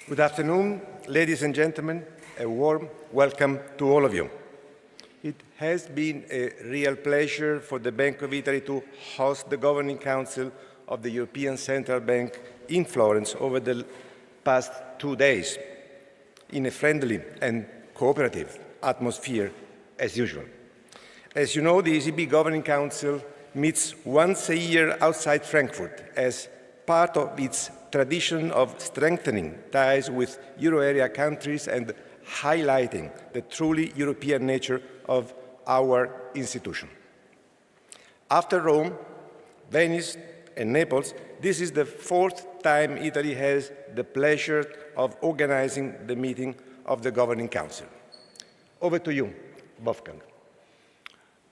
Good afternoon, ladies and gentlemen. A warm welcome to all of you. It has been a real pleasure for the Bank of Italy to host the Governing Council of the European Central Bank in Florence over the past 2 days in a friendly and cooperative atmosphere as usual. As you know, the ECB Governing Council meets once a year outside Frankfurt as part of its tradition of strengthening ties with euro area countries and highlighting the truly European nature of our institution. After Rome, Venice and Naples, this is the 4th time Italy has the pleasure of organizing the meeting of the Governing Council. Over to you, Wolfgang.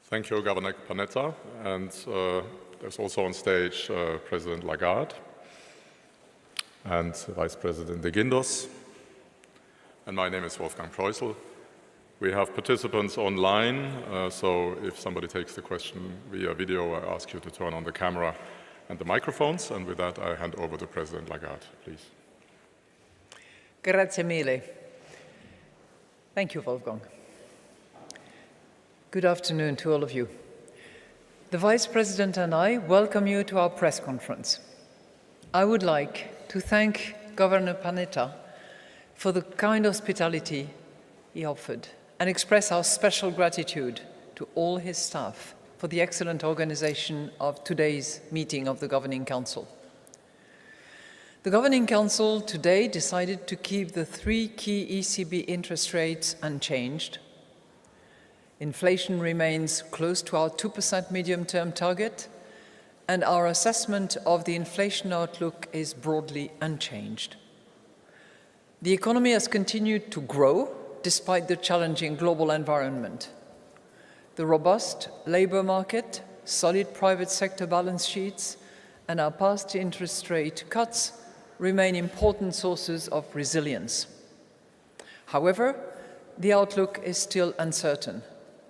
Thank you, Governor Panetta. And there's also on stage President Lagarde and Vice President de Guindos. And my name is Wolfgang Preußel. We have participants online, so if somebody takes the question via video, I ask you to turn on the camera and the microphones. And with that, I hand over to President Lagarde, please. Grazie mille. Thank you, Wolfgang. Good afternoon to all of you. The Vice President and I welcome you to our press conference. I would like to thank Governor Panetta for the kind hospitality he offered and express our special gratitude to all his staff for the excellent organization of today's meeting of the Governing Council. The Governing Council today decided to keep the 3 key ECB interest rates unchanged. Inflation remains close to our 2% medium-term target, and our assessment of the inflation outlook is broadly unchanged. The economy has continued to grow despite the challenging global environment. The robust labor market, solid private sector balance sheets, and our past interest rate cuts remain important sources of resilience. However, the outlook is still uncertain,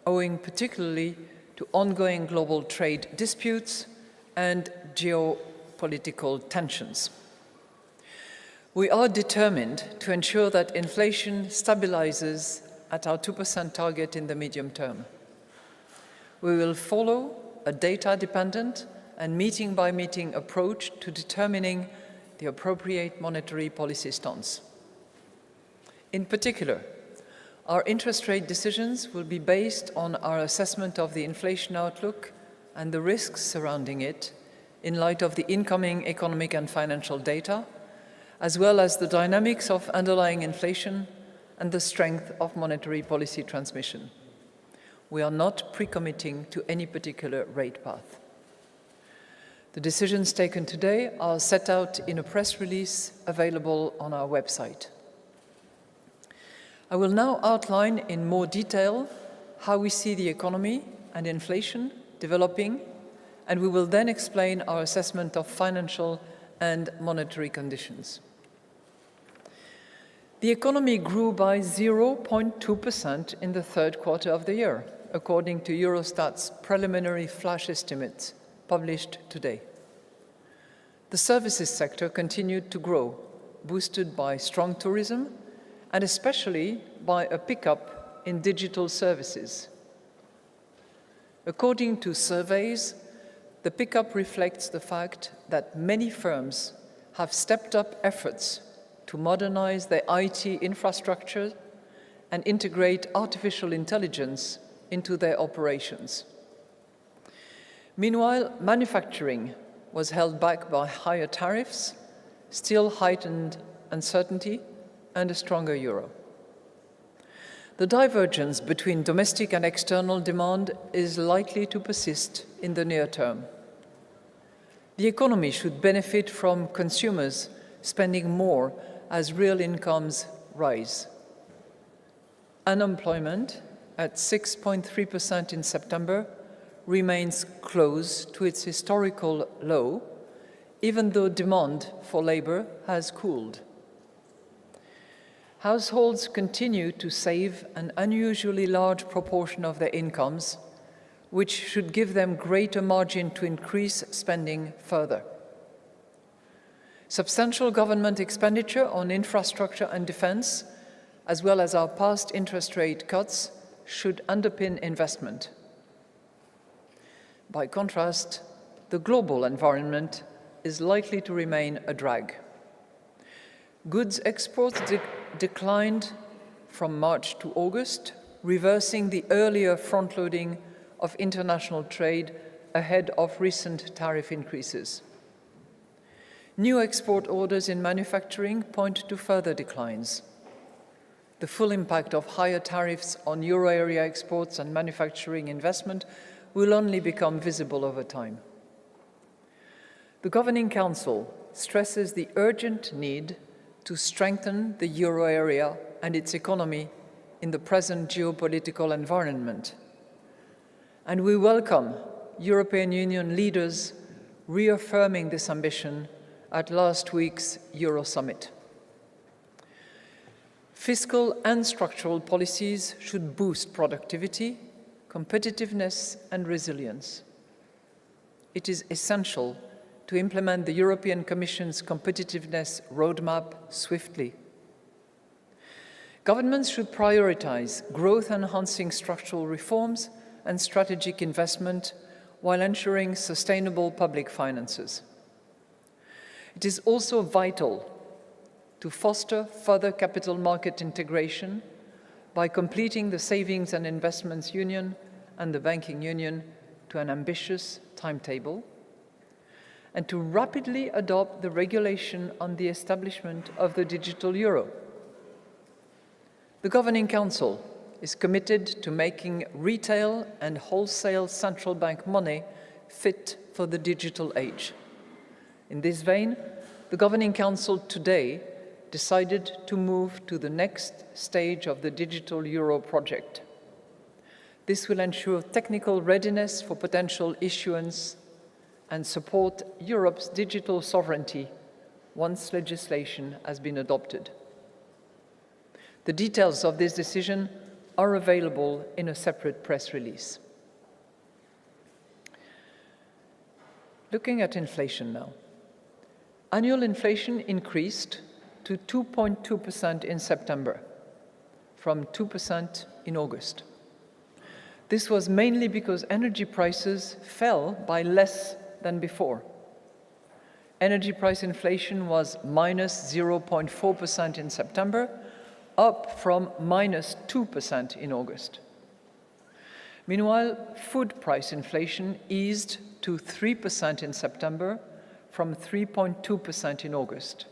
owing particularly to ongoing global trade disputes and geopolitical tensions. We are determined to ensure that inflation stabilizes at our 2% target in the medium term. We will follow a data-dependent and meeting-by-meeting approach to determining the appropriate monetary policy stance. In particular, our interest rate decisions will be based on our assessment of the inflation outlook and the risks surrounding it in light of the incoming economic and financial data, as well as the dynamics of underlying inflation and the strength of monetary policy transmission. We are not pre-committing to any particular rate path. The decisions taken today are set out in a press release available on our website. I will now outline in more detail how we see the economy and inflation developing, and we will then explain our assessment of financial and monetary conditions. The economy grew by 0.2% in the 3rd quarter of the year, according to Eurostat's preliminary flash estimates published today. The services sector continued to grow, boosted by strong tourism and especially by a pickup in digital services. According to surveys, the pickup reflects the fact that many firms have stepped up efforts to modernize their IT infrastructure and integrate artificial intelligence into their operations. Meanwhile, manufacturing was held back by higher tariffs, still heightened uncertainty, and a stronger euro. The divergence between domestic and external demand is likely to persist in the near term. The economy should benefit from consumers spending more as real incomes rise. Unemployment at 6.3% in September remains close to its historical low, even though demand for labor has cooled. Households continue to save an unusually large proportion of their incomes, which should give them greater margin to increase spending further. Substantial government expenditure on infrastructure and defense, as well as our past interest rate cuts, should underpin investment. By contrast, the global environment is likely to remain a drag. Goods exports declined from March to August, reversing the earlier front-loading of international trade ahead of recent tariff increases. New export orders in manufacturing point to further declines. The full impact of higher tariffs on euro area exports and manufacturing investment will only become visible over time. The Governing Council stresses the urgent need to strengthen the euro area and its economy in the present geopolitical environment. And we welcome European Union leaders reaffirming this ambition at last week's Euro Summit. Fiscal and structural policies should boost productivity, competitiveness, and resilience. It is essential to implement the European Commission's competitiveness roadmap swiftly. Governments should prioritize growth-enhancing structural reforms and strategic investment while ensuring sustainable public finances. It is also vital to foster further capital market integration by completing the Savings and Investments Union and the Banking Union to an ambitious timetable, and to rapidly adopt the regulation on the establishment of the digital euro. The Governing Council is committed to making retail and wholesale central bank money fit for the digital age. In this vein, the Governing Council today decided to move to the next stage of the digital euro project. This will ensure technical readiness for potential issuance and support Europe's digital sovereignty once legislation has been adopted. The details of this decision are available in a separate press release. Looking at inflation now. Annual inflation increased to 2.2% in September, from 2% in August. This was mainly because energy prices fell by less than before. Energy price inflation was minus 0.4% in September, up from minus 2% in August. Meanwhile, food price inflation eased to 3% in September, from 3.2% in August.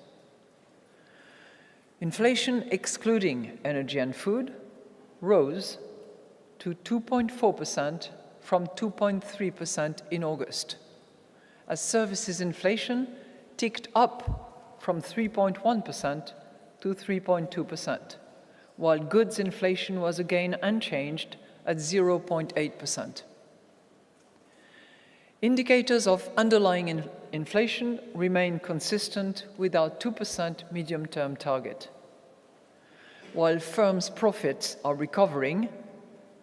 Inflation excluding energy and food rose to 2.4% from 2.3% in August, as services inflation ticked up from 3.1% to 3.2%, while goods inflation was again unchanged at 0.8%. Indicators of underlying inflation remain consistent with our 2% medium-term target. While firms' profits are recovering,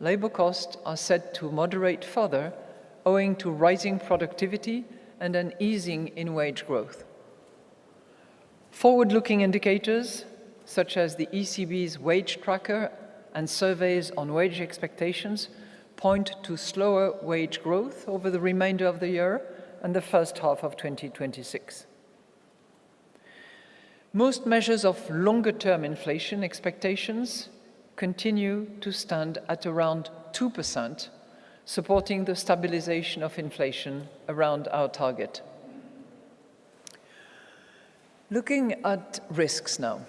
labor costs are set to moderate further owing to rising productivity and an easing in wage growth. Forward-looking indicators, such as the ECB's wage tracker and surveys on wage expectations, point to slower wage growth over the remainder of the year and the first half of 2026. Most measures of longer-term inflation expectations continue to stand at around 2%, supporting the stabilization of inflation around our target. Looking at risks now.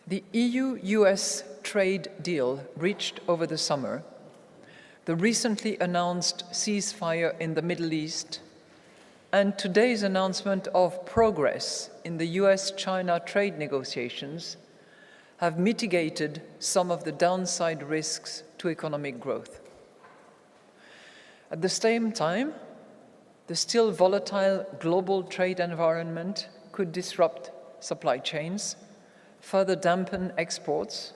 The EU-US trade deal reached over the summer, the recently announced ceasefire in the Middle East, and today's announcement of progress in the US-China trade negotiations have mitigated some of the downside risks to economic growth. At the same time, the still volatile global trade environment could disrupt supply chains, further dampen exports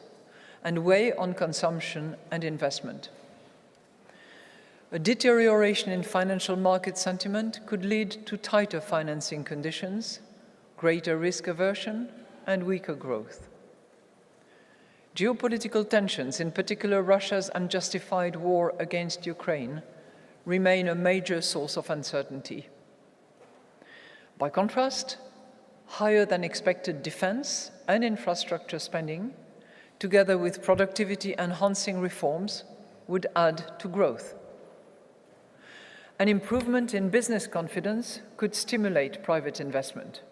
and weigh on consumption and investment. A deterioration in financial market sentiment could lead to tighter financing conditions, greater risk aversion, and weaker growth. Geopolitical tensions, in particular Russia's unjustified war against Ukraine, remain a major source of uncertainty. By contrast, higher than expected defense and infrastructure spending, together with productivity-enhancing reforms, would add to growth. An improvement in business confidence could stimulate private investment.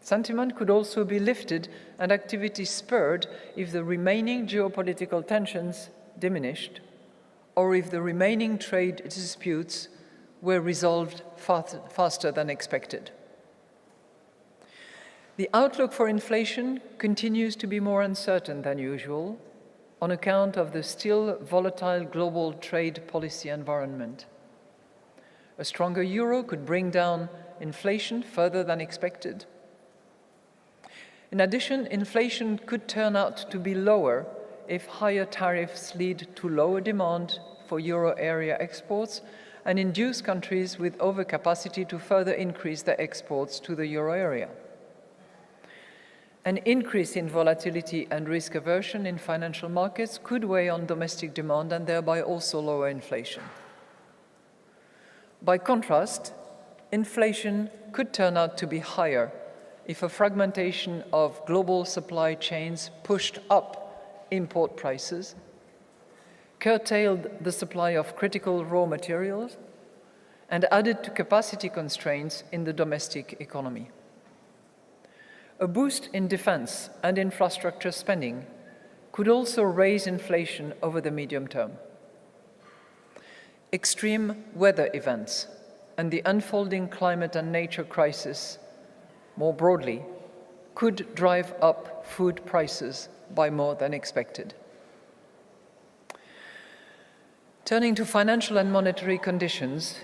Sentiment could also be lifted and activity spurred if the remaining geopolitical tensions diminished, or if the remaining trade disputes were resolved faster than expected. The outlook for inflation continues to be more uncertain than usual on account of the still volatile global trade policy environment. A stronger euro could bring down inflation further than expected. In addition, inflation could turn out to be lower if higher tariffs lead to lower demand for euro area exports and induce countries with overcapacity to further increase their exports to the euro area. An increase in volatility and risk aversion in financial markets could weigh on domestic demand and thereby also lower inflation. By contrast, inflation could turn out to be higher if a fragmentation of global supply chains pushed up import prices, curtailed the supply of critical raw materials, and added to capacity constraints in the domestic economy. A boost in defense and infrastructure spending could also raise inflation over the medium term. Extreme weather events and the unfolding climate and nature crisis, more broadly, could drive up food prices by more than expected. Turning to financial and monetary conditions,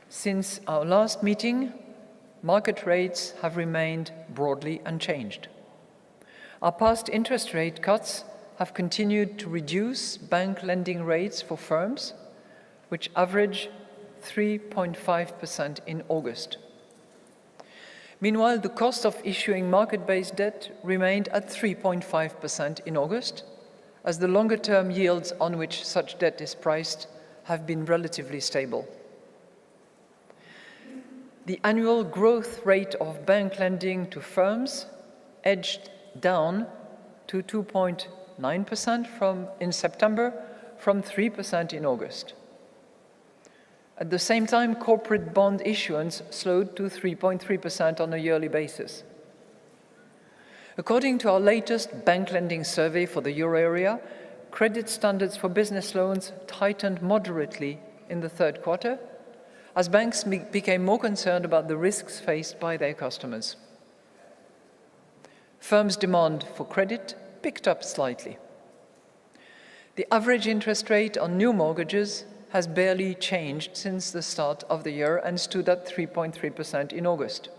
since our last meeting, market rates have remained broadly unchanged. Our past interest rate cuts have continued to reduce bank lending rates for firms, which average 3.5% in August. Meanwhile, the cost of issuing market-based debt remained at 3.5% in August, as the longer-term yields on which such debt is priced have been relatively stable. The annual growth rate of bank lending to firms edged down to 2.9% in September from 3% in August. At the same time, corporate bond issuance slowed to 3.3% on a yearly basis. According to our latest bank lending survey for the euro area, credit standards for business loans tightened moderately in the third quarter, as banks became more concerned about the risks faced by their customers. Firms' demand for credit picked up slightly. The average interest rate on new mortgages has barely changed since the start of the year and stood at 3.3% in August.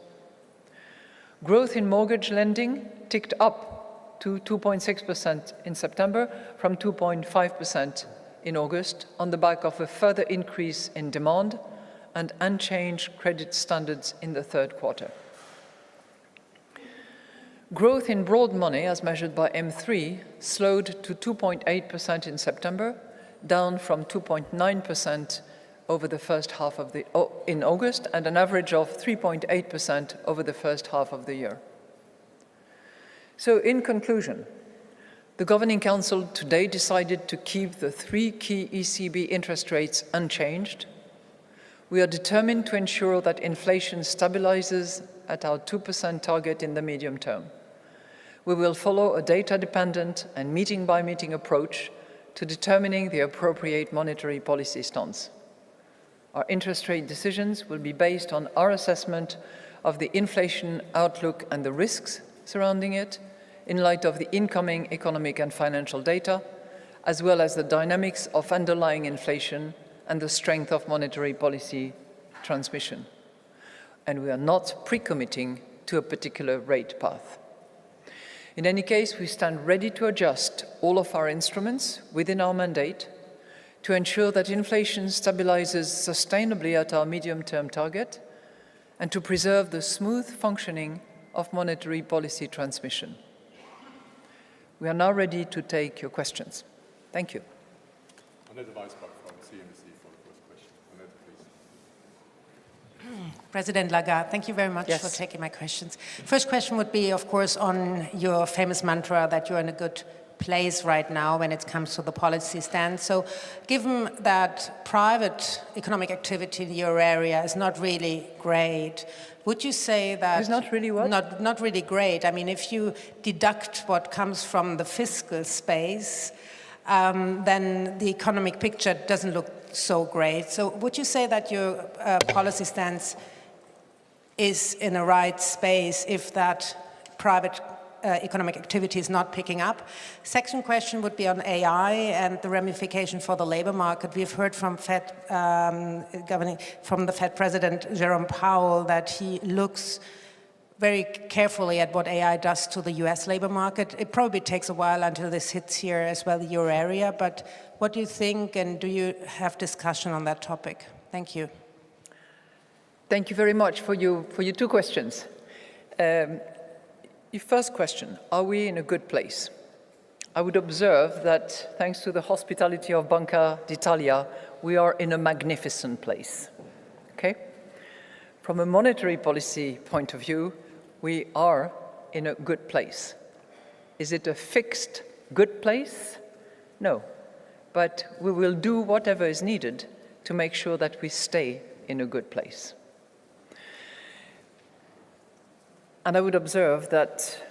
Growth in mortgage lending ticked up to 2.6% in September from 2.5% in August on the back of a further increase in demand and unchanged credit standards in the third quarter. Growth in broad money, as measured by M3, slowed to 2.8% in September, down from 2.9% over the first half of in August, and an average of 3.8% over the first half of the year. So, in conclusion, the Governing Council today decided to keep the three key ECB interest rates unchanged. We are determined to ensure that inflation stabilizes at our 2% target in the medium term. We will follow a data-dependent and meeting-by-meeting approach to determining the appropriate monetary policy stance. Our interest rate decisions will be based on our assessment of the inflation outlook and the risks surrounding it, in light of the incoming economic and financial data, as well as the dynamics of underlying inflation and the strength of monetary policy transmission. And we are not pre-committing to a particular rate path. In any case, we stand ready to adjust all of our instruments within our mandate to ensure that inflation stabilizes sustainably at our medium-term target and to preserve the smooth functioning of monetary policy transmission. We are now ready to take your questions. Thank you. Annette Weisbach from CNBC for the first question. Annette, please. President Lagarde, thank you very much for taking my questions. First question would be, of course, on your famous mantra that you're in a good place right now when it comes to the policy stance. So given that private economic activity in your area is not really great, would you say that... It's not really what? Not really great. I mean, if you deduct what comes from the fiscal space, then the economic picture doesn't look so great. So would you say that your policy stance is in a right space if that private economic activity is not picking up? Second question would be on AI and the ramification for the labor market. We've heard from the Fed President Jerome Powell that he looks very carefully at what AI does to the US labor market. It probably takes a while until this hits here as well, your area, but what do you think, and do you have discussion on that topic? Thank you. Thank you very much for your two questions. Your first question, are we in a good place? I would observe that thanks to the hospitality of Banca d'Italia, we are in a magnificent place, okay? From a monetary policy point of view, we are in a good place. Is it a fixed good place? No, but we will do whatever is needed to make sure that we stay in a good place. And I would observe that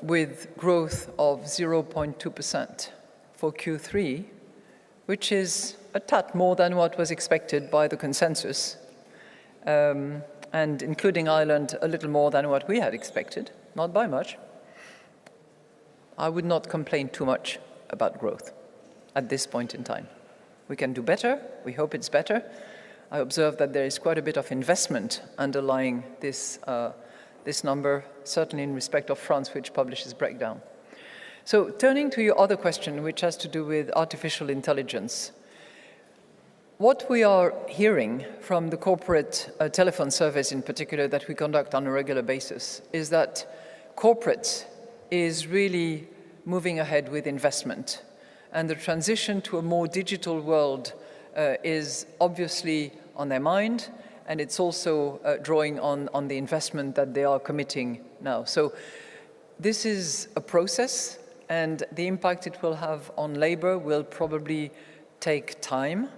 with growth of 0.2% for Q3, which is a tad more than what was expected by the consensus, and including Ireland a little more than what we had expected, not by much, I would not complain too much about growth at this point in time. We can do better. We hope it's better. I observe that there is quite a bit of investment underlying this number, certainly in respect of France, which publishes breakdown. So turning to your other question, which has to do with artificial intelligence, what we are hearing from the corporate telephone surveys in particular that we conduct on a regular basis is that corporate is really moving ahead with investment. And the transition to a more digital world is obviously on their mind, and it's also drawing on the investment that they are committing now. So this is a process, and the impact it will have on labor will probably take time,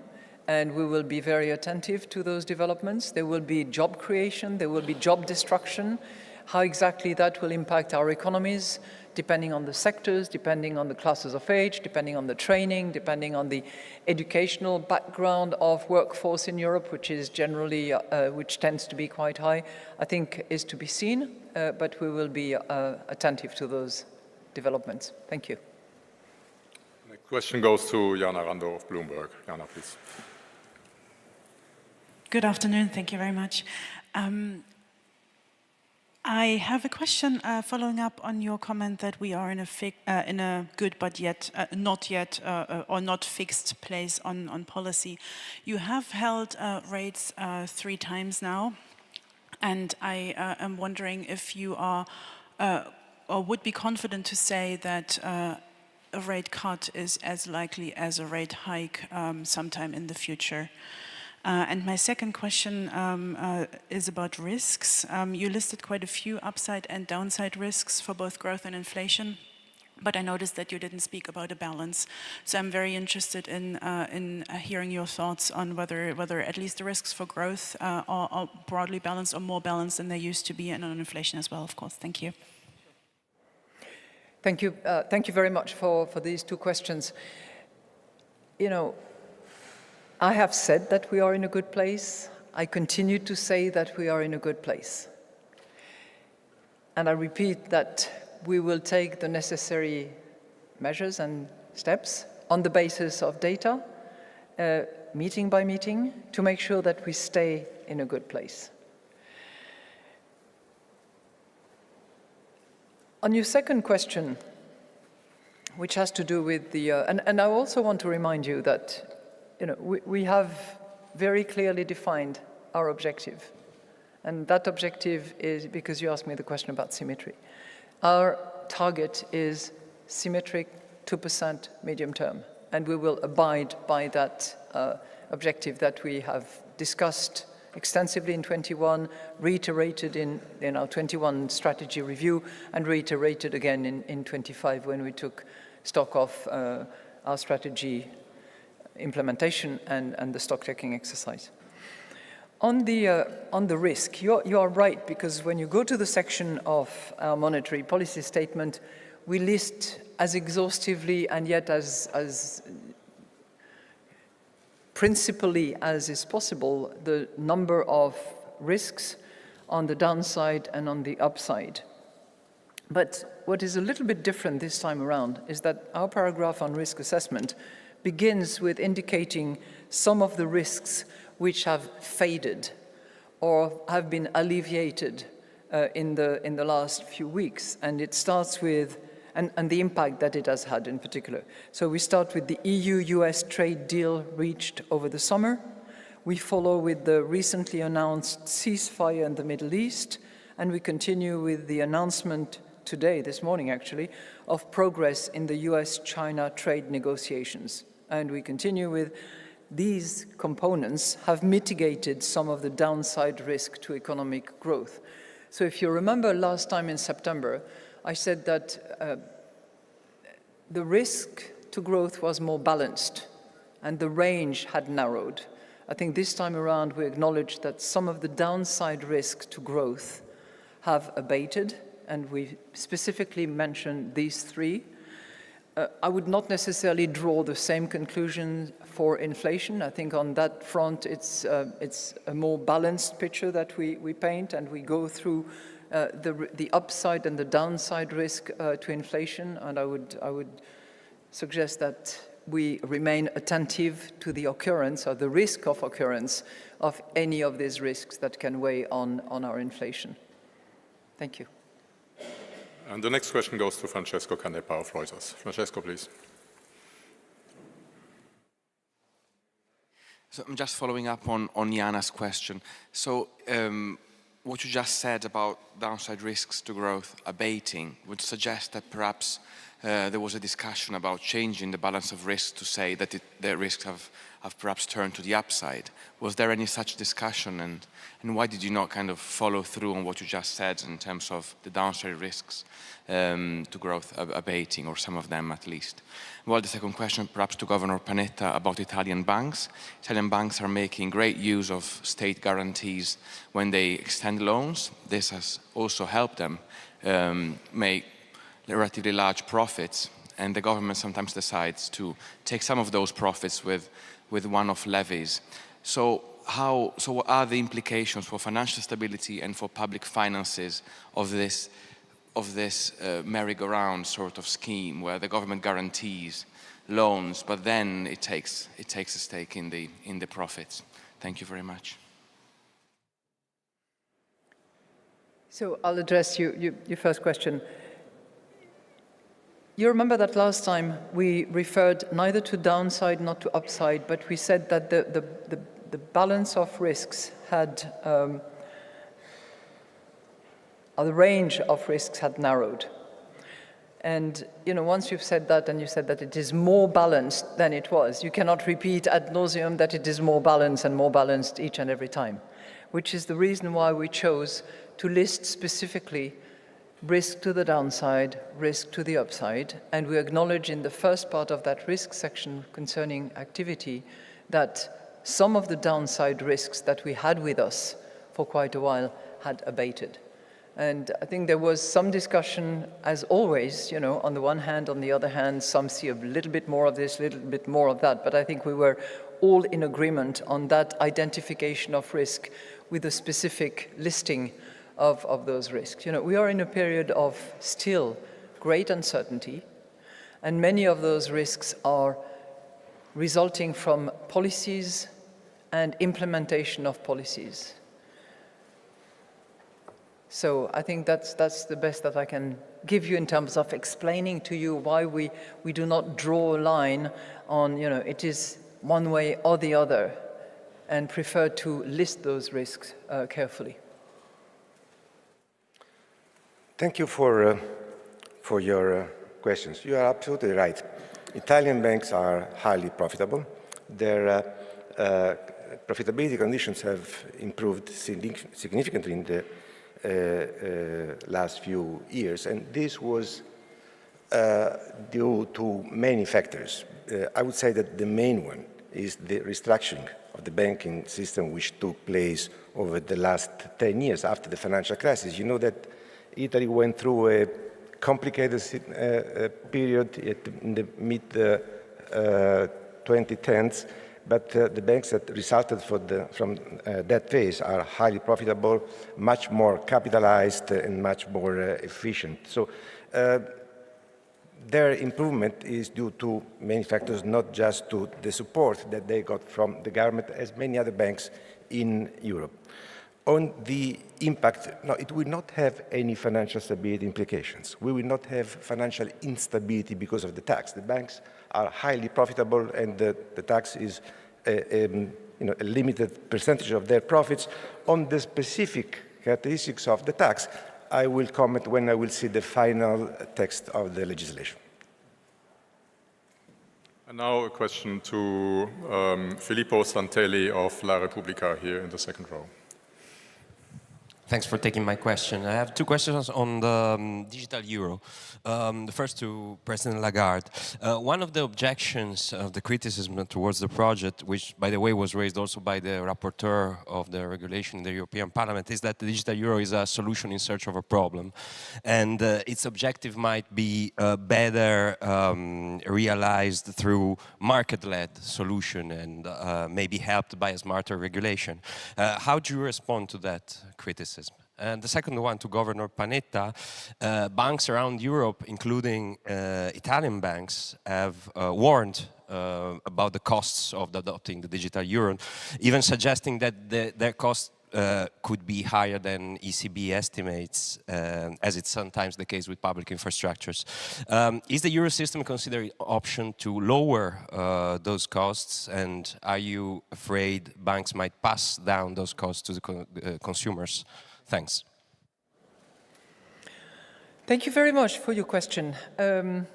and we will be very attentive to those developments. There will be job creation, there will be job destruction. How exactly that will impact our economies, depending on the sectors, depending on the classes of age, depending on the training, depending on the educational background of workforce in Europe, which is generally, which tends to be quite high, I think is to be seen, but we will be attentive to those developments. Thank you. The question goes to Jana Rando of Bloomberg. Jana, please. Good afternoon. Thank you very much. I have a question following up on your comment that we are in a good but yet not yet or not fixed place on policy. You have held rates 3 times now, and I am wondering if you are or would be confident to say that a rate cut is as likely as a rate hike sometime in the future. And my second question is about risks. You listed quite a few upside and downside risks for both growth and inflation, but I noticed that you didn't speak about a balance. So I'm very interested in hearing your thoughts on whether at least the risks for growth are broadly balanced or more balanced than they used to be, and on inflation as well, of course. Thank you. Thank you. Thank you very much for these 2 questions. You know, I have said that we are in a good place. I continue to say that we are in a good place. And I repeat that we will take the necessary measures and steps on the basis of data, meeting by meeting, to make sure that we stay in a good place. On your second question, which has to do with the, and I also want to remind you that, we have very clearly defined our objective. And that objective is, because you asked me the question about symmetry, our target is symmetric 2% medium term. And we will abide by that objective that we have discussed extensively in 21, reiterated in our 21 strategy review, and reiterated again in 25 when we took stock of our strategy implementation and the stock-taking exercise. On the risk, you are right, because when you go to the section of our monetary policy statement, we list as exhaustively and yet as principally as is possible the number of risks on the downside and on the upside. But what is a little bit different this time around is that our paragraph on risk assessment begins with indicating some of the risks which have faded or have been alleviated in the last few weeks. And it starts with, and the impact that it has had in particular. So we start with the EU-US trade deal reached over the summer. We follow with the recently announced ceasefire in the Middle East, and we continue with the announcement today, this morning actually, of progress in the US-China trade negotiations. And we continue with these components have mitigated some of the downside risk to economic growth. So if you remember last time in September, I said that the risk to growth was more balanced and the range had narrowed. I think this time around we acknowledge that some of the downside risks to growth have abated, and we specifically mentioned these three. I would not necessarily draw the same conclusion for inflation. I think on that front it's a more balanced picture that we paint, and we go through the upside and the downside risk to inflation, and I would suggest that we remain attentive to the occurrence or the risk of occurrence of any of these risks that can weigh on our inflation. Thank you. And the next question goes to Francesco Canepa of Reuters. Francesco, please. So I'm just following up on Jana's question. So what you just said about downside risks to growth abating would suggest that perhaps there was a discussion about changing the balance of risk to say that the risks have perhaps turned to the upside. Was there any such discussion, and why did you not kind of follow through on what you just said in terms of the downside risks to growth abating, or some of them at least? Well, the second question perhaps to Governor Panetta about Italian banks. Italian banks are making great use of state guarantees when they extend loans. This has also helped them make relatively large profits, and the government sometimes decides to take some of those profits with one-off levies. So what are the implications for financial stability and for public finances of this merry-go-round sort of scheme where the government guarantees loans, but then it takes a stake in the profits? Thank you very much. So I'll address your first question. You remember that last time we referred neither to downside nor to upside, but we said that the balance of risks had, or the range of risks had narrowed. And once you've said that, and you said that it is more balanced than it was, you cannot repeat ad nauseum that it is more balanced and more balanced each and every time, which is the reason why we chose to list specifically risk to the downside, risk to the upside, and we acknowledge in the first part of that risk section concerning activity that some of the downside risks that we had with us for quite a while had abated. And I think there was some discussion, as always, on the one hand, on the other hand, some see a little bit more of this, a little bit more of that, but I think we were all in agreement on that identification of risk with a specific listing of those risks. We are in a period of still great uncertainty, and many of those risks are resulting from policies and implementation of policies. So I think that's the best that I can give you in terms of explaining to you why we do not draw a line on, it is one way or the other, and prefer to list those risks carefully. Thank you for your questions. You are absolutely right. Italian banks are highly profitable. Their profitability conditions have improved significantly in the last few years, and this was due to many factors. I would say that the main one is the restructuring of the banking system, which took place over the last 10 years after the financial crisis. You know that Italy went through a complicated period in the mid-2010s, but the banks that resulted from that phase are highly profitable, much more capitalized, and much more efficient. So their improvement is due to many factors, not just to the support that they got from the government, as many other banks in Europe. On the impact, no, it will not have any financial stability implications. We will not have financial instability because of the tax. The banks are highly profitable, and the tax is a limited percentage of their profits. On the specific characteristics of the tax, I will comment when I will see the final text of the legislation. And now a question to Filippo Santelli of La Repubblica here in the second row. Thanks for taking my question. I have two questions on the digital euro. The first to President Lagarde. One of the objections of the criticism towards the project, which by the way was raised also by the rapporteur of the regulation in the European Parliament, is that the digital euro is a solution in search of a problem. And its objective might be better realized through market-led solution and maybe helped by a smarter regulation. How do you respond to that criticism? And the second one to Governor Panetta. Banks around Europe, including Italian banks, have warned about the costs of adopting the digital euro, even suggesting that their costs could be higher than ECB estimates, as it's sometimes the case with public infrastructures. Is the euro system considered an option to lower those costs, and are you afraid banks might pass down those costs to the consumers? Thanks. Thank you very much for your question. For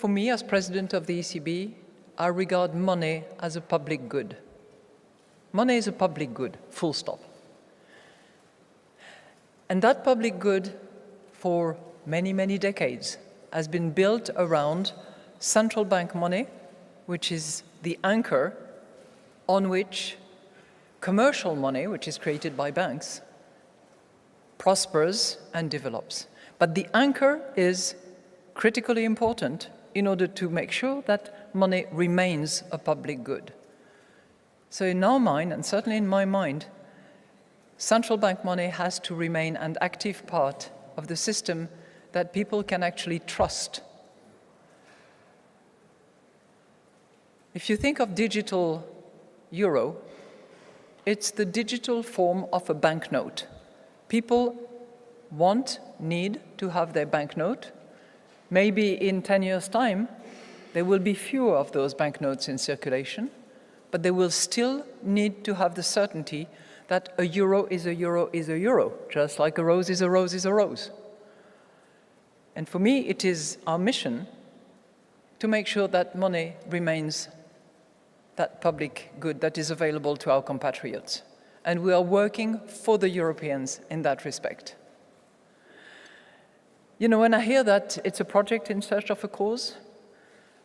me, as president of the ECB, I regard money as a public good. Money is a public good, full stop. And that public good, for many, many decades, has been built around central bank money, which is the anchor on which commercial money, which is created by banks, prospers and develops. But the anchor is critically important in order to make sure that money remains a public good. So in our mind, and certainly in my mind, central bank money has to remain an active part of the system that people can actually trust. If you think of digital euro, it's the digital form of a banknote. People need to have their banknote. Maybe in 10 years' time, there will be fewer of those banknotes in circulation, but they will still need to have the certainty that a euro is a euro is a euro, just like a rose is a rose is a rose. And for me, it is our mission to make sure that money remains that public good that is available to our compatriots. And we are working for the Europeans in that respect. When I hear that it's a project in search of a cause,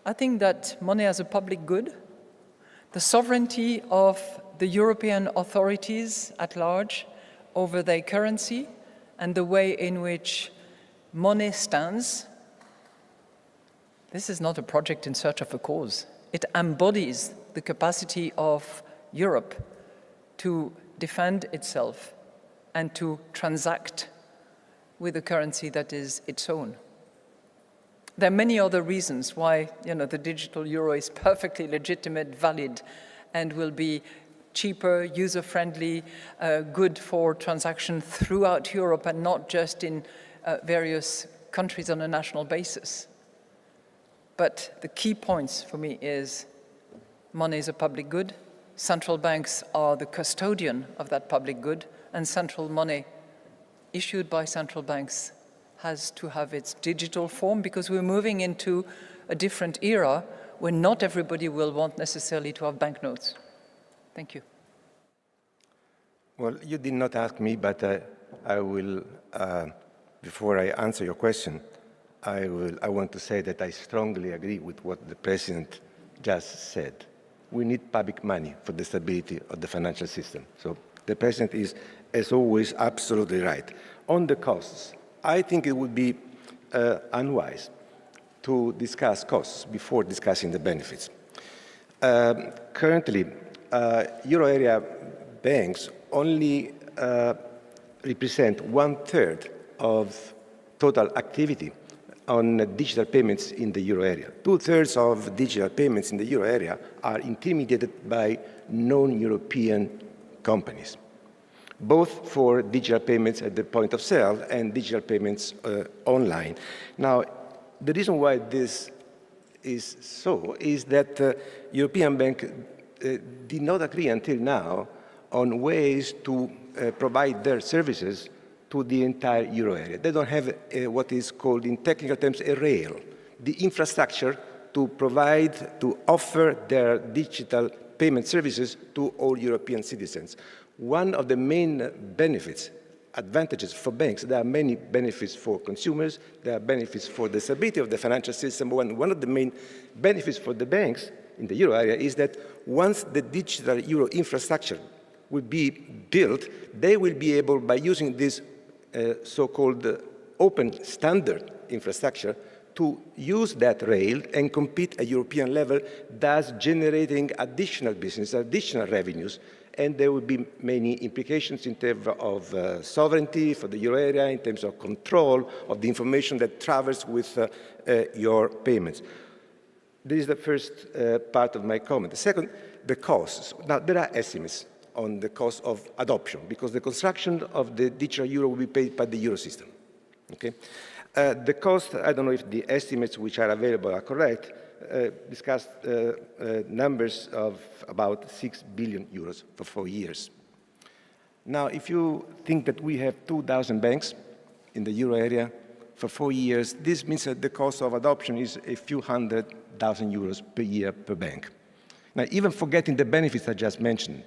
I think that money as a public good, the sovereignty of the European authorities at large over their currency and the way in which money stands, this is not a project in search of a cause. It embodies the capacity of Europe to defend itself and to transact with a currency that is its own. There are many other reasons why the digital euro is perfectly legitimate, valid, and will be cheaper, user-friendly, good for transaction throughout Europe and not just in various countries on a national basis. But the key points for me is money is a public good, central banks are the custodian of that public good, and central money issued by central banks has to have its digital form because we're moving into a different era where not everybody will want necessarily to have banknotes. Thank you. Well, you did not ask me, but I will, before I answer your question, I want to say that I strongly agree with what the President just said. We need public money for the stability of the financial system. So the President is, as always, absolutely right. On the costs, I think it would be unwise to discuss costs before discussing the benefits. Currently, euro area banks only represent 1/3 of total activity on digital payments in the euro area. 2/3 of digital payments in the euro area are intermediated by non-European companies, both for digital payments at the point of sale and digital payments online. Now, the reason why this is so is that European Bank did not agree until now on ways to provide their services to the entire euro area. They don't have what is called in technical terms a rail, the infrastructure to provide, to offer their digital payment services to all European citizens. One of the main benefits, advantages for banks, there are many benefits for consumers, there are benefits for the stability of the financial system. One of the main benefits for the banks in the euro area is that once the digital euro infrastructure will be built, they will be able, by using this so-called open standard infrastructure, to use that rail and compete at European level, thus generating additional business, additional revenues, and there will be many implications in terms of sovereignty for the euro area, in terms of control of the information that travels with your payments. This is the first part of my comment. The second, the costs. Now, there are estimates on the cost of adoption, because the construction of the digital euro will be paid by the euro system. Okay? The cost, I don't know if the estimates which are available are correct, discussed numbers of about 6 billion euros for 4 years. Now, if you think that we have 2,000 banks in the euro area for 4 years, this means that the cost of adoption is a few €100,000 per year per bank. Now, even forgetting the benefits I just mentioned,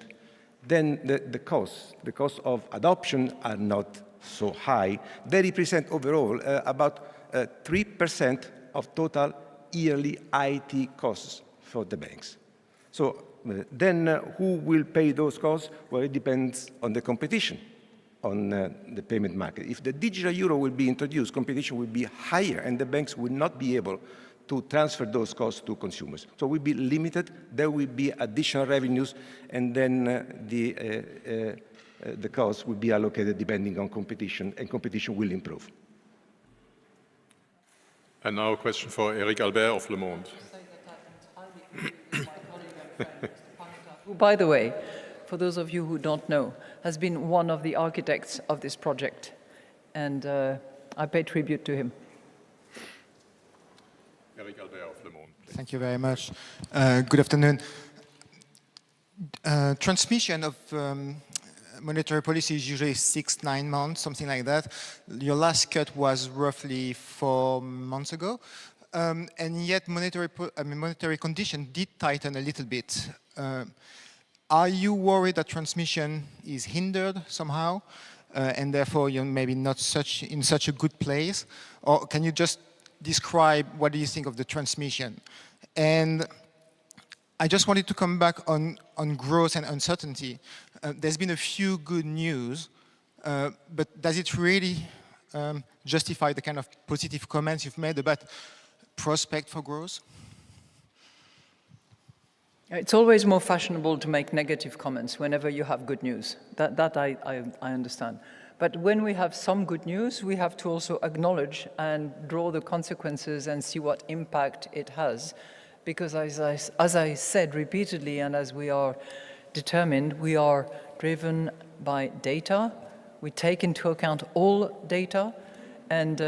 then the costs of adoption are not so high. They represent overall about 3% of total yearly IT costs for the banks. So then who will pay those costs? Well, it depends on the competition on the payment market. If the digital euro will be introduced, competition will be higher and the banks will not be able to transfer those costs to consumers. So we'll be limited, there will be additional revenues, and then the costs will be allocated depending on competition, and competition will improve. And now a question for Eric Albert of Le Monde. Who, by the way, for those of you who don't know, has been one of the architects of this project, and I pay tribute to him. Eric Albert of Le Monde. Thank you very much. Good afternoon. Transmission of monetary policy is usually 6-9 months, something like that. Your last cut was roughly 4 months ago, and yet monetary condition did tighten a little bit. Are you worried that transmission is hindered somehow, and therefore you're maybe not in such a good place? Or can you just describe what do you think of the transmission? And I just wanted to come back on growth and uncertainty. There's been a few good news, but does it really justify the kind of positive comments you've made about prospect for growth? It's always more fashionable to make negative comments whenever you have good news. That I understand. But when we have some good news, we have to also acknowledge and draw the consequences and see what impact it has. Because as I said repeatedly, and as we are determined. We are driven by data. We take into account all data, and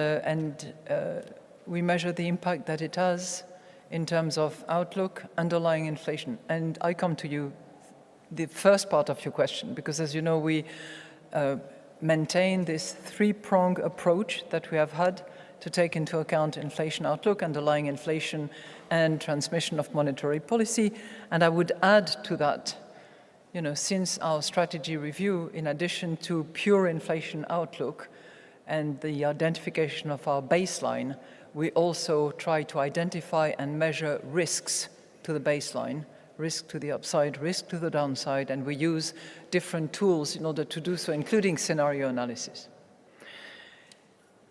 we measure the impact that it has in terms of outlook, underlying inflation. And I come to you, the first part of your question, because as you know, we maintain this three-pronged approach that we have had to take into account inflation outlook, underlying inflation, and transmission of monetary policy. And I would add to that, you know, since our strategy review, in addition to pure inflation outlook and the identification of our baseline, we also try to identify and measure risks to the baseline, risk to the upside, risk to the downside, and we use different tools in order to do so, including scenario analysis.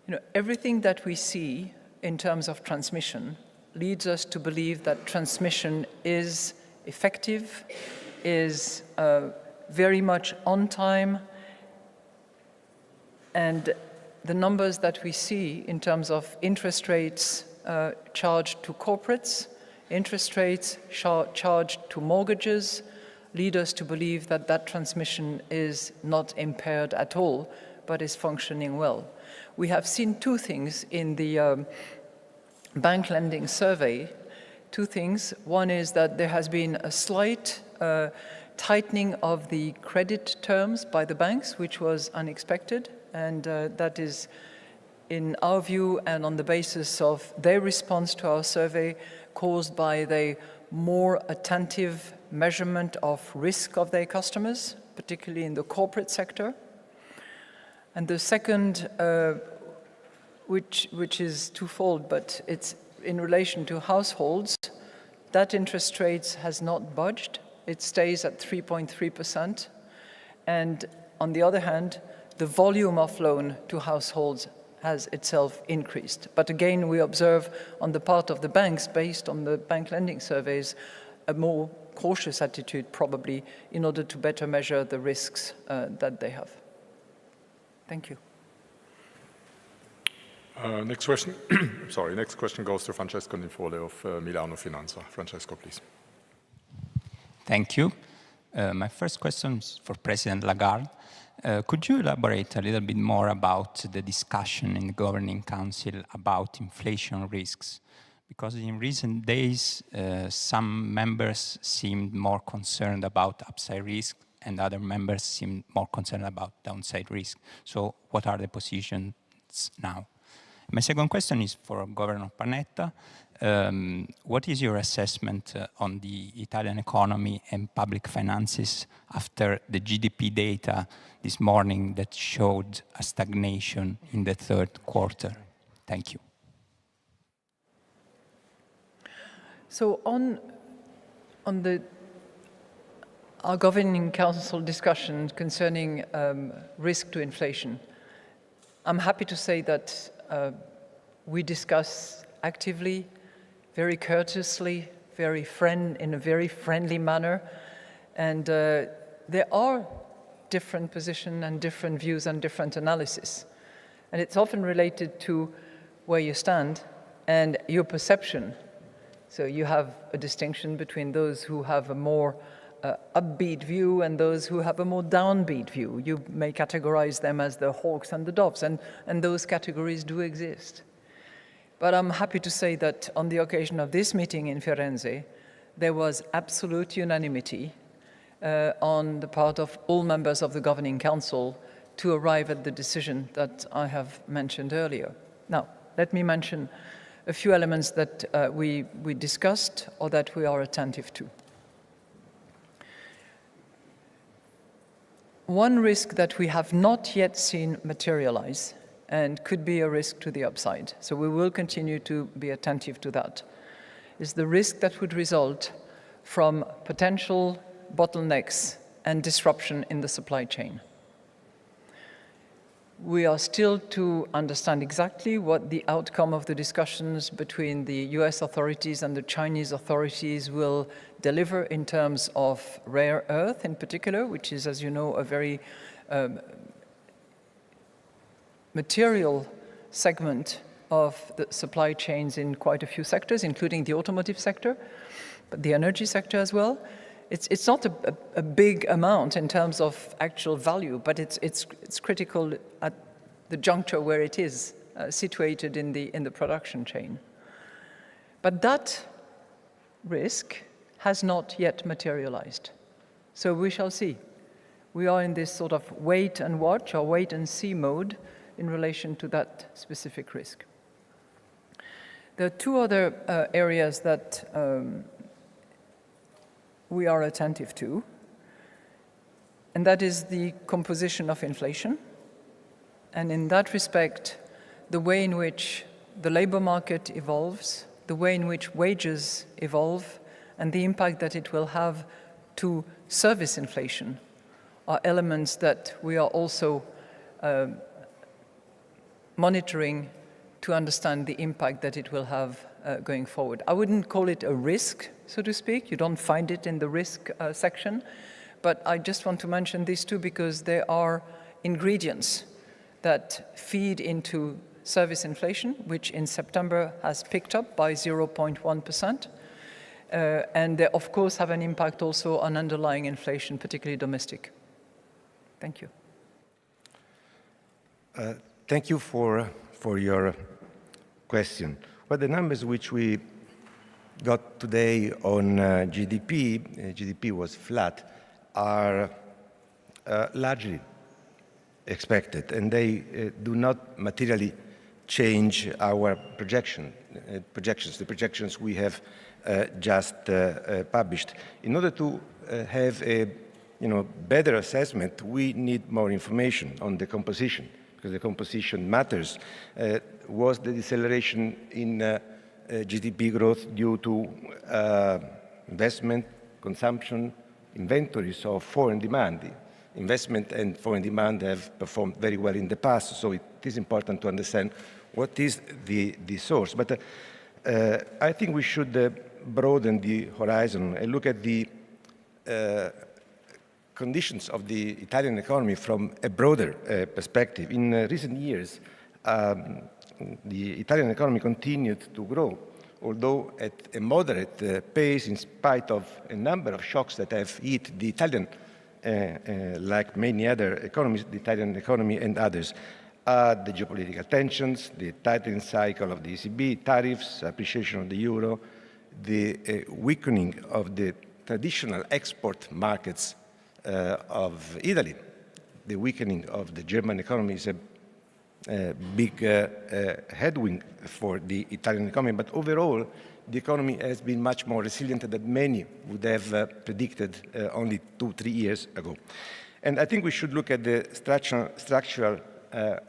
You know, everything that we see in terms of transmission leads us to believe that transmission is effective, is very much on time, and the numbers that we see in terms of interest rates charged to corporates, interest rates charged to mortgages, lead us to believe that that transmission is not impaired at all, but is functioning well. We have seen two things in the bank lending survey. Two things. One is that there has been a slight tightening of the credit terms by the banks, which was unexpected, and that is, in our view and on the basis of their response to our survey, caused by the more attentive measurement of risk of their customers, particularly in the corporate sector. And the second, which is twofold, but it's in relation to households, that interest rates has not budged. It stays at 3.3%. And on the other hand, the volume of loan to households has itself increased. But again, we observe on the part of the banks, based on the bank lending surveys, a more cautious attitude probably in order to better measure the risks that they have. Thank you. Next question. Sorry, next question goes to Francesco Nifole of Milano Finanza. Francesco, please. Thank you. My first question is for President Lagarde. Could you elaborate a little bit more about the discussion in the Governing Council about inflation risks? Because in recent days, some members seemed more concerned about upside risk and other members seemed more concerned about downside risk. So what are the positions now? My second question is for Governor Panetta. What is your assessment on the Italian economy and public finances after the GDP data this morning that showed a stagnation in the third quarter? Thank you. So on our Governing Council discussion concerning risk to inflation, I'm happy to say that we discuss actively, very courteously, in a very friendly manner, and there are different positions and different views and different analysis. And it's often related to where you stand and your perception. So you have a distinction between those who have a more upbeat view and those who have a more downbeat view. You may categorize them as the hawks and the doves, and those categories do exist. But I'm happy to say that on the occasion of this meeting in Firenze, there was absolute unanimity on the part of all members of the Governing Council to arrive at the decision that I have mentioned earlier. Now, let me mention a few elements that we discussed or that we are attentive to. One risk that we have not yet seen materialize and could be a risk to the upside, so we will continue to be attentive to that, is the risk that would result from potential bottlenecks and disruption in the supply chain. We are still to understand exactly what the outcome of the discussions between the US authorities and the Chinese authorities will deliver in terms of rare earth in particular, which is, as you know, a very material segment of the supply chains in quite a few sectors, including the automotive sector, but the energy sector as well. it's not a big amount in terms of actual value, but it's critical at the juncture where it is situated in the production chain. But that risk has not yet materialized. So we shall see. We are in this sort of wait and watch or wait and see mode in relation to that specific risk. There are two other areas that we are attentive to, and that is the composition of inflation. And in that respect, the way in which the labor market evolves, the way in which wages evolve, and the impact that it will have to service inflation are elements that we are also monitoring to understand the impact that it will have going forward. I wouldn't call it a risk, so to speak. You don't find it in the risk section. But I just want to mention these two because they are ingredients that feed into service inflation, which in September has picked up by 0.1%. And they, of course, have an impact also on underlying inflation, particularly domestic. Thank you. Thank you for your question. Well, the numbers which we got today on GDP was flat, are largely expected, and they do not materially change our projections, the projections we have just published. In order to have a better assessment, we need more information on the composition, because the composition matters. Was the deceleration in GDP growth due to investment, consumption, inventories of foreign demand? Investment and foreign demand have performed very well in the past, so it is important to understand what is the source. But I think we should broaden the horizon and look at the conditions of the Italian economy from a broader perspective. In recent years, the Italian economy continued to grow, although at a moderate pace in spite of a number of shocks that have hit the Italian, like many other economies, the Italian economy and others. The geopolitical tensions, the tightening cycle of the ECB, tariffs, appreciation of the euro, the weakening of the traditional export markets of Italy, the weakening of the German economy is a big headwind for the Italian economy. But overall, the economy has been much more resilient than many would have predicted only 2-3 years ago. And I think we should look at the structural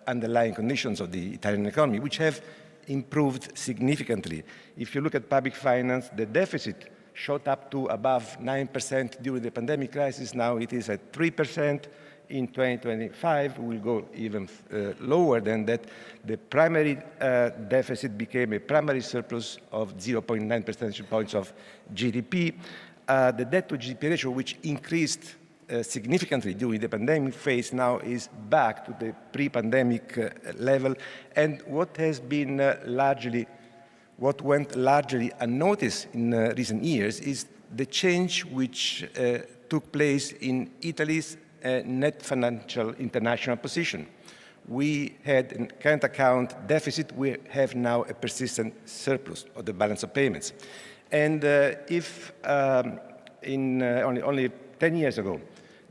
underlying conditions of the Italian economy, which have improved significantly. If you look at public finance, the deficit shot up to above 9% during the pandemic crisis. Now it is at 3%. In 2025, we'll go even lower than that. The primary deficit became a primary surplus of 0.9 percentage points of GDP. The debt to GDP ratio, which increased significantly during the pandemic phase, now is back to the pre-pandemic level. And what has been what went largely unnoticed in recent years is the change which took place in Italy's net financial international position. We had a current account deficit. We have now a persistent surplus of the balance of payments. And if only 10 years ago,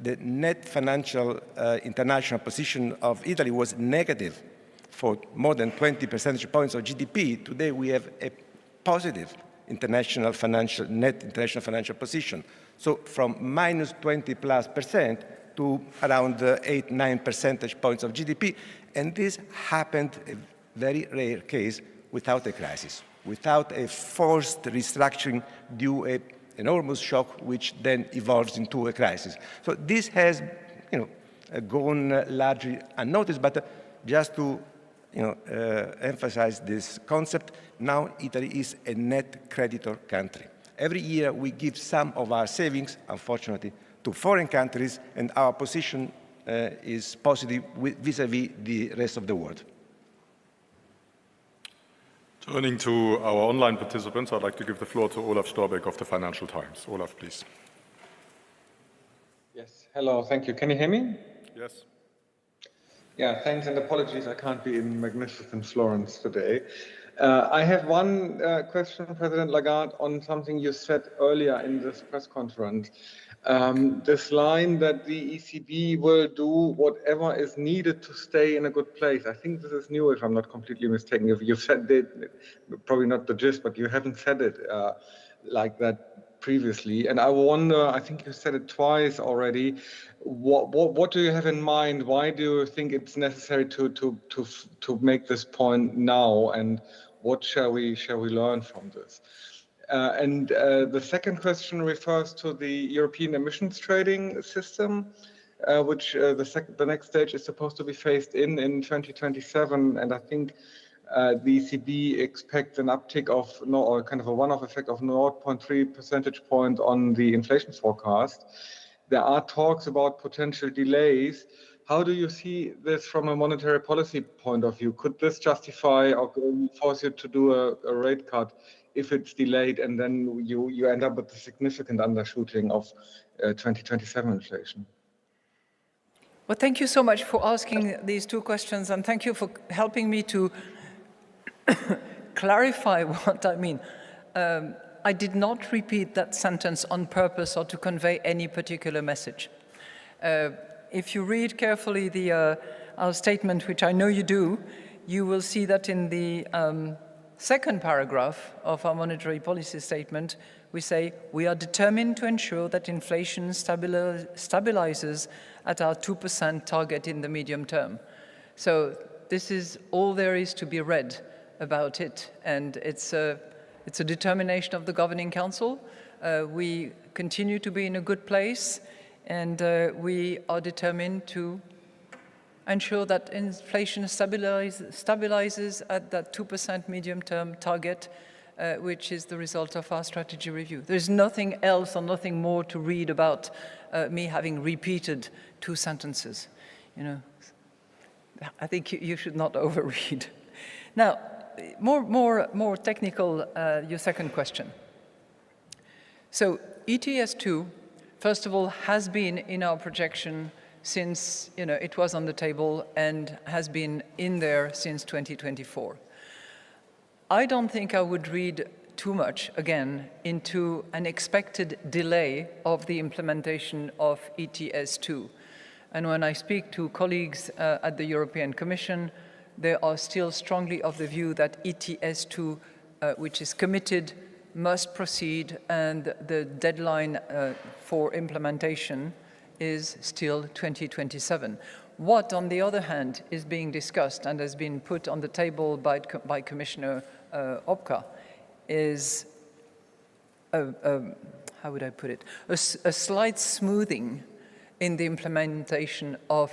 the net financial international position of Italy was negative for more than 20 percentage points of GDP, today we have a positive net international financial position. So from minus 20+% to around 8-9 percentage points of GDP. And this happened, a very rare case, without a crisis, without a forced restructuring due to an enormous shock, which then evolves into a crisis. So this has gone largely unnoticed, but just to emphasize this concept, now Italy is a net creditor country. Every year we give some of our savings, unfortunately, to foreign countries, and our position is positive vis-à-vis the rest of the world. Turning to our online participants, I'd like to give the floor to Olaf Storbeck of the Financial Times. Olaf, please. Yes, hello, thank you. Can you hear me? Yes. Yeah, thanks, and apologies, I can't be in magnificent Florence today. I have one question, President Lagarde, on something you said earlier in this press conference. This line that the ECB will do whatever is needed to stay in a good place. I think this is new, if I'm not completely mistaken. If you've said it, probably not the gist, but you haven't said it like that previously. And I wonder, I think you said it twice already, what do you have in mind? Why do you think it's necessary to make this point now? And what shall we learn from this? The second question refers to the European emissions trading system, which the next stage is supposed to be phased in 2027. And I think the ECB expects an uptick of, or kind of a one-off effect of 0.3 percentage point on the inflation forecast. There are talks about potential delays. How do you see this from a monetary policy point of view? Could this justify or force you to do a rate cut if it's delayed, and then you end up with a significant undershooting of 2027 inflation? Well, thank you so much for asking these two questions, and thank you for helping me to clarify what I mean. I did not repeat that sentence on purpose or to convey any particular message. If you read carefully our statement, which I know you do, you will see that in the second paragraph of our monetary policy statement, we say, we are determined to ensure that inflation stabilizes at our 2% target in the medium term. So this is all there is to be read about it, and it's a determination of the Governing Council. We continue to be in a good place, and we are determined to ensure that inflation stabilizes at that 2% medium-term target, which is the result of our strategy review. There's nothing else or nothing more to read about me having repeated two sentences. You know, I think you should not overread. Now, more technical, your second question. So ETS2, first of all, has been in our projection since it was on the table and has been in there since 2024. I don't think I would read too much, again, into an expected delay of the implementation of ETS2. And when I speak to colleagues at the European Commission, they are still strongly of the view that ETS2, which is committed, must proceed, and the deadline for implementation is still 2027. What, on the other hand, is being discussed and has been put on the table by Commissioner Opka is, how would I put it, a slight smoothing in the implementation of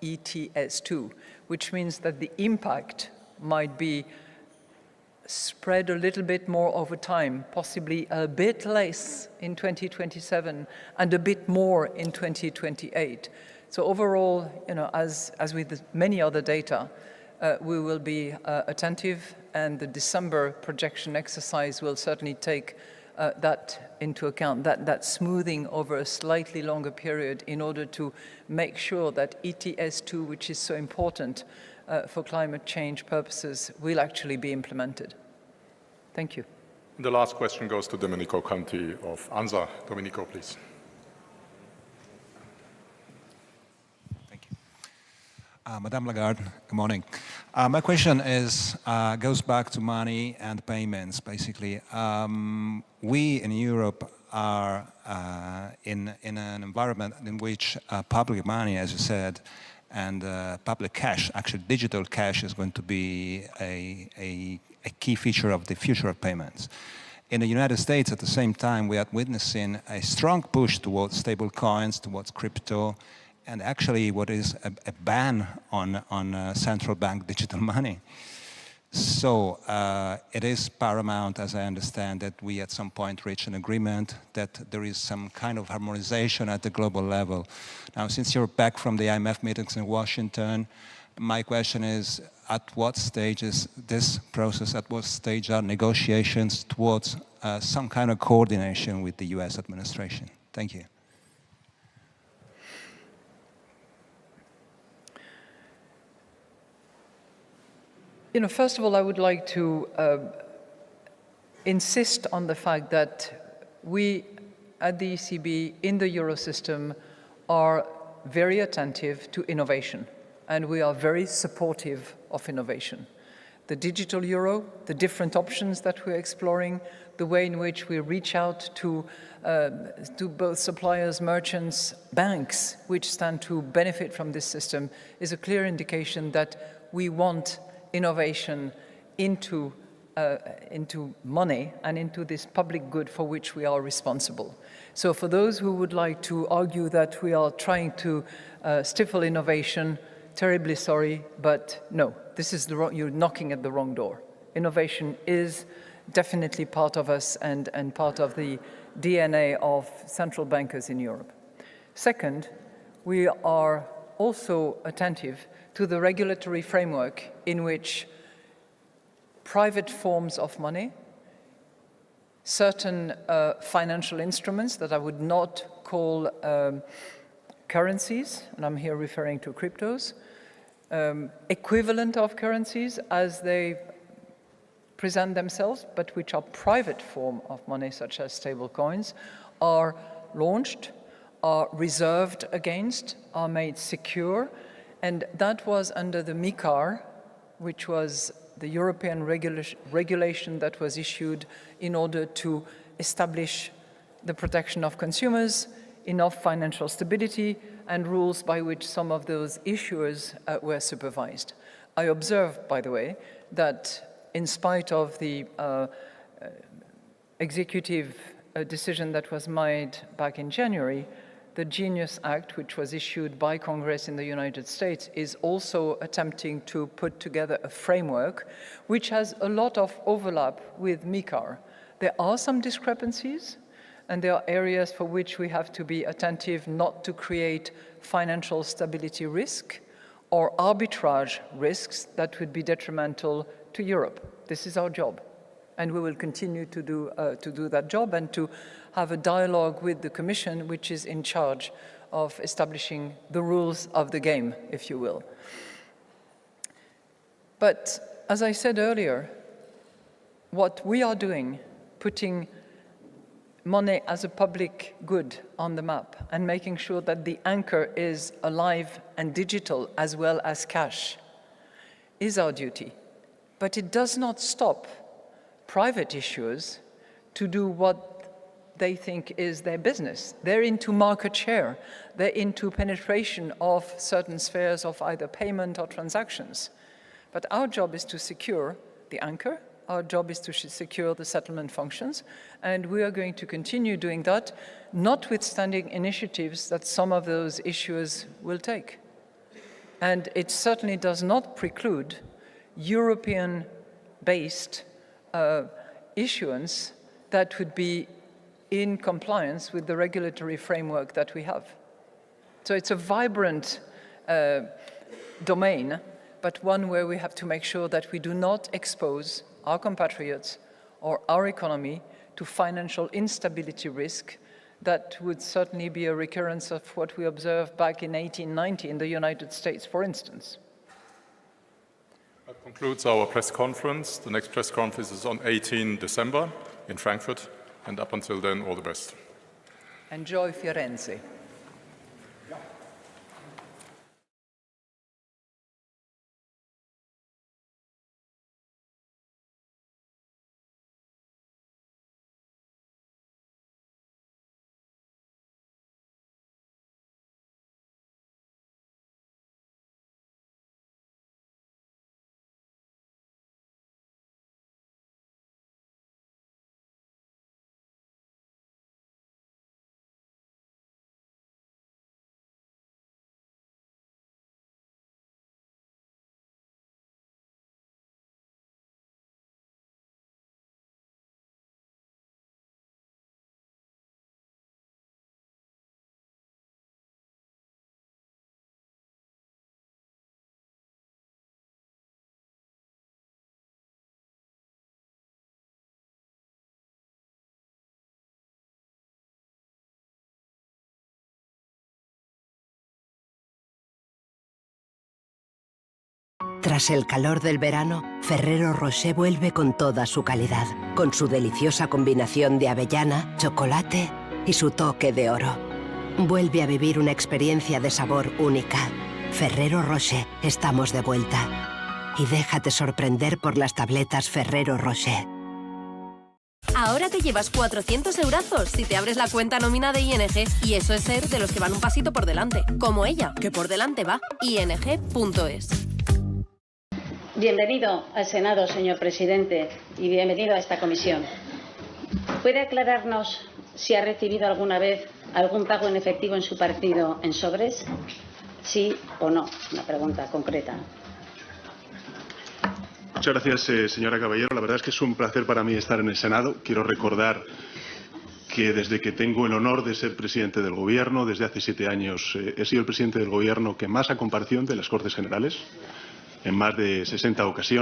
ETS2, which means that the impact might be spread a little bit more over time, possibly a bit less in 2027 and a bit more in 2028. So overall, as with many other data, we will be attentive, and the December projection exercise will certainly take that into account, that smoothing over a slightly longer period in order to make sure that ETS2, which is so important for climate change purposes, will actually be implemented. Thank you. The last question goes to Domenico Conti of ANSA. Domenico, please. Thank you. Madame Lagarde, good morning. My question goes back to money and payments, basically. We in Europe are in an environment in which public money, as you said, and public cash, actually digital cash, is going to be a key feature of the future of payments. In the United States, at the same time, we are witnessing a strong push towards stable coins, towards crypto, and actually what is a ban on central bank digital money. So it is paramount, as I understand, that we at some point reach an agreement that there is some kind of harmonization at the global level. Now, since you're back from the IMF meetings in Washington, my question is, at what stage is this process, at what stage are negotiations towards some kind of coordination with the US administration? Thank you. First of all, I would like to insist on the fact that we at the ECB in the Eurosystem are very attentive to innovation, and we are very supportive of innovation. The digital euro, the different options that we're exploring, the way in which we reach out to both suppliers, merchants, banks, which stand to benefit from this system, is a clear indication that we want innovation into money and into this public good for which we are responsible. So for those who would like to argue that we are trying to stifle innovation, terribly sorry, but no, this is you're knocking at the wrong door. Innovation is definitely part of us and part of the DNA of central bankers in Europe. Second, we are also attentive to the regulatory framework in which private forms of money, certain financial instruments that I would not call currencies, and I'm here referring to cryptos, equivalent of currencies as they present themselves, but which are private form of money, such as stable coins, are launched, are reserved against, are made secure, and that was under the MiCAR, which was the European regulation that was issued in order to establish the protection of consumers, enough financial stability, and rules by which some of those issuers were supervised. I observe, by the way, that in spite of the executive decision that was made back in January, the Genius Act, which was issued by Congress in the United States, is also attempting to put together a framework which has a lot of overlap with MiCAR. There are some discrepancies, and there are areas for which we have to be attentive not to create financial stability risk or arbitrage risks that would be detrimental to Europe. This is our job, and we will continue to do that job and to have a dialogue with the Commission, which is in charge of establishing the rules of the game, if you will. But as I said earlier, what we are doing, putting money as a public good on the map and making sure that the anchor is alive and digital as well as cash, is our duty. But it does not stop private issuers to do what they think is their business. They're into market share. They're into penetration of certain spheres of either payment or transactions. But our job is to secure the anchor. Our job is to secure the settlement functions. And we are going to continue doing that, notwithstanding initiatives that some of those issuers will take. And it certainly does not preclude European-based issuance that would be in compliance with the regulatory framework that we have. So it's a vibrant domain, but one where we have to make sure that we do not expose our compatriots or our economy to financial instability risk that would certainly be a recurrence of what we observed back in 1890 in the United States, for instance. That concludes our press conference. The next press conference is on 18 December in Frankfurt. And up until then, all the best. Enjoy Firenze. Tras el calor del verano, Ferrero Rocher vuelve con toda su calidad, con su deliciosa combinación de avellana, chocolate y su toque de oro. Vuelve a vivir una experiencia de sabor única. Ferrero Rocher, estamos de vuelta. Y déjate sorprender por las tabletas Ferrero Rocher. Ahora te llevas 400 eurazos si te abres la cuenta nómina de ING. Y eso es ser de los que van un pasito por delante. Como ella, que por delante va. ING.es. Bienvenido al Senado, señor presidente, y bienvenido a esta comisión. ¿Puede aclararnos si ha recibido alguna vez algún pago en efectivo en su partido en sobres? ¿Sí o no? Una pregunta concreta. Muchas gracias, señora Caballero. La verdad es que es un placer para mí estar en el Senado. Quiero recordar que desde que tengo el honor de ser presidente del Gobierno, desde hace 7 años, he sido el presidente del Gobierno que más ha comparecido ante las Cortes Generales, en más de 60 ocasiones.